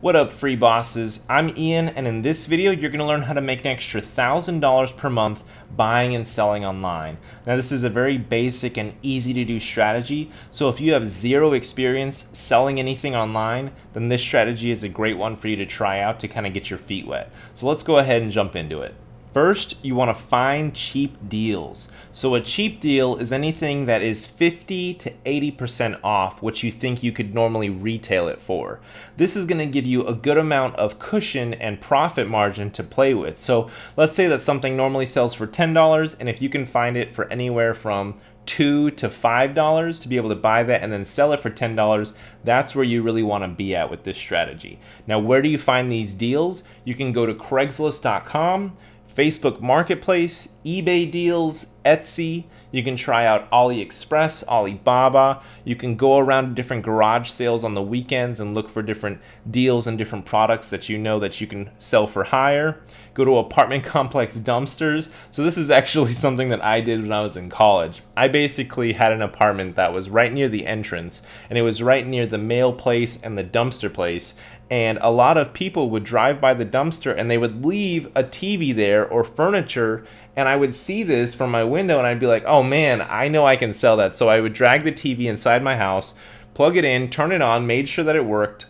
What up, free bosses? I'm Ian, and in this video you're going to learn how to make an extra $1,000 per month buying and selling online. Now this is a very basic and easy to do strategy, so if you have zero experience selling anything online, then this strategy is a great one for you to try out to kind of get your feet wet. So let's go ahead and jump into it. First, you want to find cheap deals. So a cheap deal is anything that is 50 to 80% off what you think you could normally retail it for. This is going to give you a good amount of cushion and profit margin to play with. So let's say that something normally sells for $10, and if you can find it for anywhere from $2 to $5 to be able to buy that and then sell it for $10, that's where you really want to be at with this strategy. Now, where do you find these deals? You can go to Craigslist.com, Facebook Marketplace, eBay deals, Etsy. You can try out AliExpress, Alibaba. You can go around to different garage sales on the weekends and look for different deals and different products that you know that you can sell for higher. Go to apartment complex dumpsters. So this is actually something that I did when I was in college. I basically had an apartment that was right near the entrance, and it was right near the mail place and the dumpster place. And a lot of people would drive by the dumpster and they would leave a TV there or furniture, and I would see this from my window and I'd be like, oh man, I know I can sell that. So I would drag the TV inside my house, plug it in, turn it on, made sure that it worked,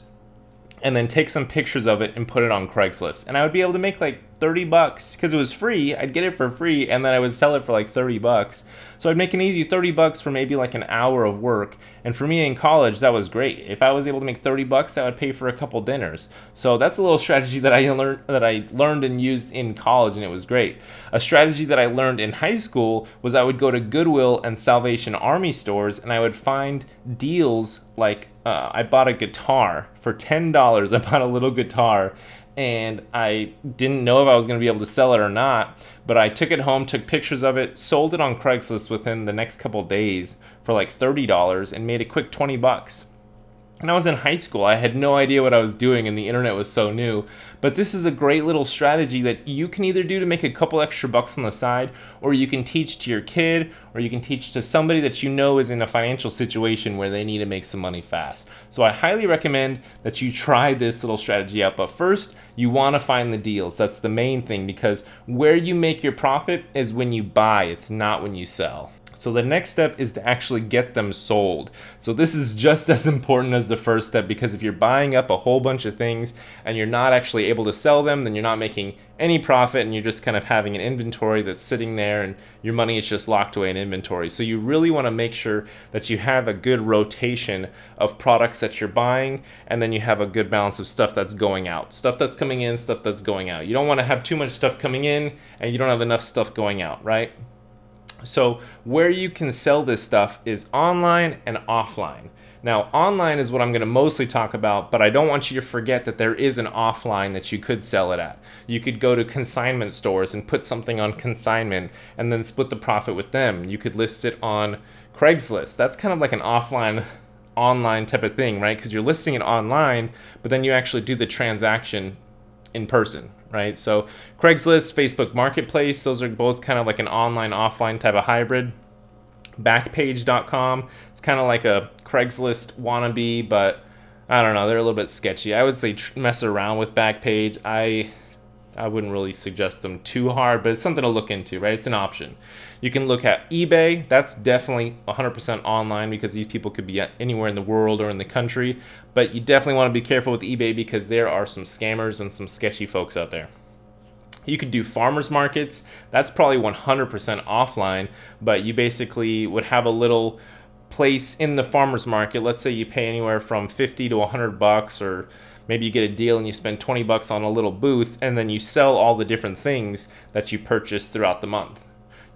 and then take some pictures of it and put it on Craigslist. And I would be able to make like 30 bucks because it was free. I'd get it for free and then I would sell it for like 30 bucks. So I'd make an easy 30 bucks for maybe like an hour of work. And for me in college, that was great. If I was able to make 30 bucks, that would pay for a couple dinners. So that's a little strategy that I learned and used in college, and it was great. A strategy that I learned in high school was I would go to Goodwill and Salvation Army stores and I would find deals like I bought a guitar for $10. I bought a little guitar, and I didn't know if I was going to be able to sell it or not, but I took it home, took pictures of it, sold it on Craigslist within the next couple days for like $30 and made a quick 20 bucks. And I was in high school. I had no idea what I was doing and the internet was so new. But this is a great little strategy that you can either do to make a couple extra bucks on the side, or you can teach to your kid, or you can teach to somebody that you know is in a financial situation where they need to make some money fast. So I highly recommend that you try this little strategy out. But first, you want to find the deals. That's the main thing, because where you make your profit is when you buy. It's not when you sell. So the next step is to actually get them sold. So this is just as important as the first step, because if you're buying up a whole bunch of things and you're not actually able to sell them, then you're not making any profit and you're just kind of having an inventory that's sitting there and your money is just locked away in inventory. So you really want to make sure that you have a good rotation of products that you're buying, and then you have a good balance of stuff that's going out. Stuff that's coming in, stuff that's going out. You don't want to have too much stuff coming in and you don't have enough stuff going out, right? So where you can sell this stuff is online and offline. Now, online is what I'm going to mostly talk about, but I don't want you to forget that there is an offline that you could sell it at. You could go to consignment stores and put something on consignment and then split the profit with them. You could list it on Craigslist. That's kind of like an offline online type of thing, right? Because you're listing it online, but then you actually do the transaction in person, right? So Craigslist, Facebook Marketplace, those are both kind of like an online offline type of hybrid. Backpage.com, it's kind of like a Craigslist wannabe, but I don't know, they're a little bit sketchy. I would say mess around with Backpage. I wouldn't really suggest them too hard, but it's something to look into, right? It's an option. You can look at eBay. That's definitely 100% online, because these people could be anywhere in the world or in the country, but you definitely want to be careful with eBay because there are some scammers and some sketchy folks out there. You could do farmers markets. That's probably 100% offline, but you basically would have a little place in the farmers market. Let's say you pay anywhere from 50 to 100 bucks, or maybe you get a deal and you spend 20 bucks on a little booth, and then you sell all the different things that you purchase throughout the month.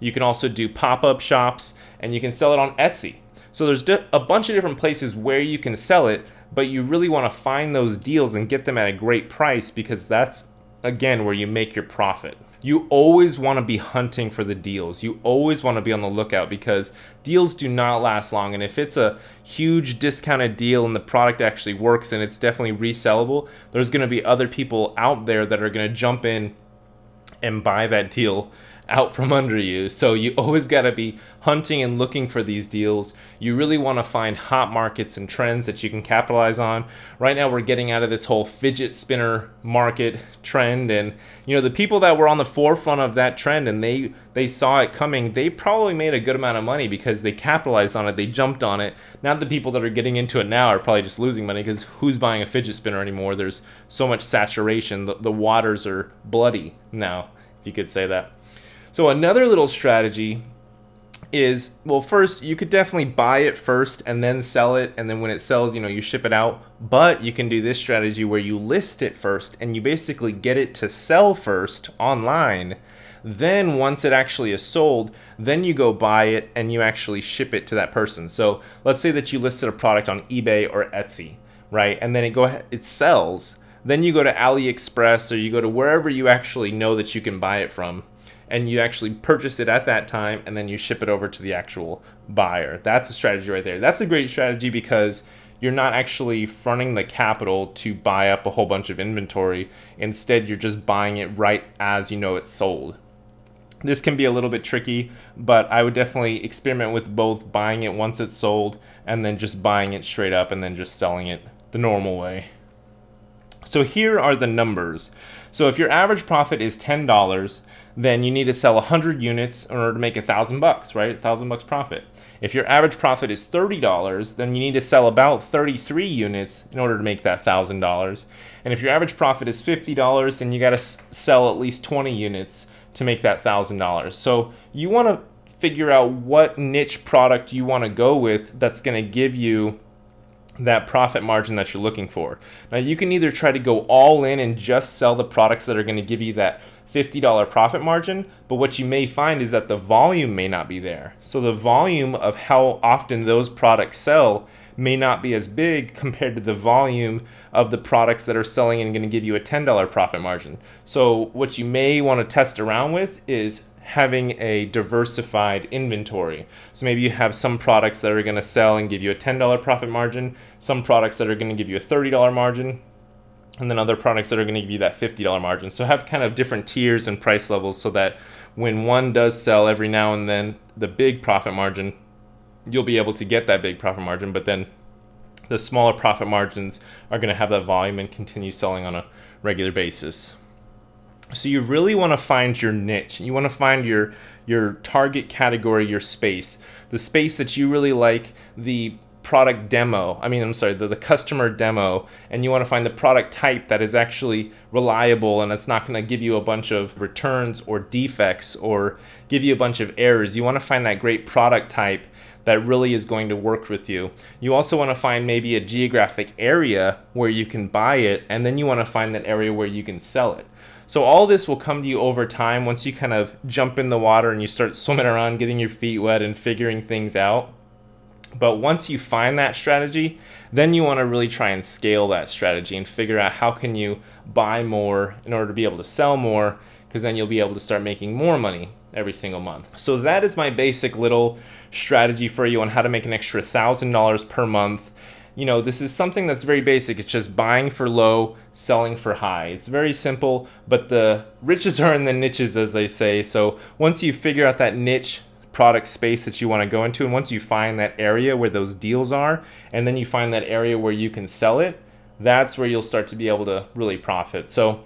You can also do pop-up shops, and you can sell it on Etsy. So there's a bunch of different places where you can sell it, but you really want to find those deals and get them at a great price, because that's, again, where you make your profit. You always want to be hunting for the deals. You always want to be on the lookout, because deals do not last long. And if it's a huge discounted deal and the product actually works and it's definitely resellable, there's going to be other people out there that are going to jump in and buy that deal out from under you. So you always got to be hunting and looking for these deals. You really want to find hot markets and trends that you can capitalize on. Right now we're getting out of this whole fidget spinner market trend, and you know, the people that were on the forefront of that trend and they saw it coming, they probably made a good amount of money because they capitalized on it, they jumped on it. Now the people that are getting into it now are probably just losing money because who's buying a fidget spinner anymore? There's so much saturation. The waters are bloody now, if you could say that. So another little strategy is, well, first you could definitely buy it first and then sell it, and then when it sells, you know, you ship it out. But you can do this strategy where you list it first and you basically get it to sell first online. Then once it actually is sold, then you go buy it and you actually ship it to that person. So let's say that you listed a product on eBay or Etsy, right? And then it sells. Then you go to AliExpress or you go to wherever you actually know that you can buy it from, and you actually purchase it at that time, and then you ship it over to the actual buyer. That's a strategy right there. That's a great strategy because you're not actually fronting the capital to buy up a whole bunch of inventory. Instead, you're just buying it right as you know it's sold. This can be a little bit tricky, but I would definitely experiment with both buying it once it's sold and then just buying it straight up and then just selling it the normal way. So here are the numbers. So if your average profit is $10, then you need to sell 100 units in order to make $1,000, right? $1,000 profit. If your average profit is $30, then you need to sell about 33 units in order to make that $1,000. And if your average profit is $50, then you got to sell at least 20 units to make that $1,000. So you want to figure out what niche product you want to go with that's going to give you that profit margin that you're looking for. Now you can either try to go all in and just sell the products that are going to give you that $50 profit margin, but what you may find is that the volume may not be there. So the volume of how often those products sell may not be as big compared to the volume of the products that are selling and going to give you a $10 profit margin. So what you may want to test around with is having a diversified inventory. So maybe you have some products that are going to sell and give you a $10 profit margin, some products that are going to give you a $30 margin, and then other products that are going to give you that $50 margin. So have kind of different tiers and price levels so that when one does sell every now and then, the big profit margin, you'll be able to get that big profit margin, but then the smaller profit margins are going to have that volume and continue selling on a regular basis. So you really want to find your niche. You want to find your target category, your space, the space that you really like, the product demo, the customer demo, and you want to find the product type that is actually reliable and it's not going to give you a bunch of returns or defects or give you a bunch of errors. You want to find that great product type that really is going to work with you. You also want to find maybe a geographic area where you can buy it, and then you want to find that area where you can sell it. So all this will come to you over time once you kind of jump in the water and you start swimming around, getting your feet wet and figuring things out. But once you find that strategy, then you want to really try and scale that strategy and figure out how can you buy more in order to be able to sell more, because then you'll be able to start making more money every single month. So that is my basic little strategy for you on how to make an extra $1,000 per month. You know, this is something that's very basic. It's just buying for low, selling for high. It's very simple, but the riches are in the niches, as they say. So once you figure out that niche product space that you want to go into, and once you find that area where those deals are, and then you find that area where you can sell it, that's where you'll start to be able to really profit. So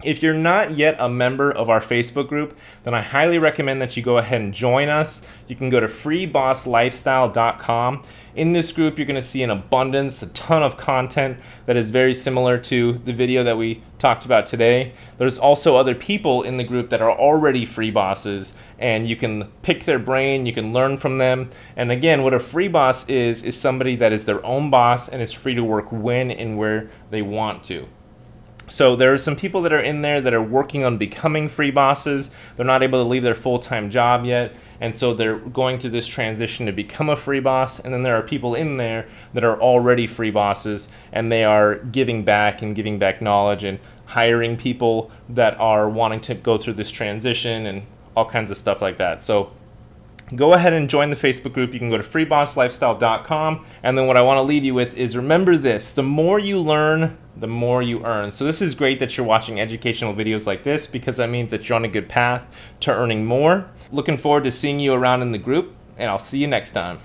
if you're not yet a member of our Facebook group, then I highly recommend that you go ahead and join us. You can go to freebosslifestyle.com. In this group, you're going to see an abundance, a ton of content that is very similar to the video that we talked about today. There's also other people in the group that are already free bosses, and you can pick their brain, you can learn from them. And again, what a free boss is somebody that is their own boss and is free to work when and where they want to. So there are some people that are in there that are working on becoming free bosses. They're not able to leave their full-time job yet, and so they're going through this transition to become a free boss. And then there are people in there that are already free bosses, and they are giving back knowledge and hiring people that are wanting to go through this transition and all kinds of stuff like that. So go ahead and join the Facebook group. You can go to freebosslifestyle.com. And then what I want to leave you with is, remember this: the more you learn, the more you earn. So this is great that you're watching educational videos like this, because that means that you're on a good path to earning more. Looking forward to seeing you around in the group, and I'll see you next time.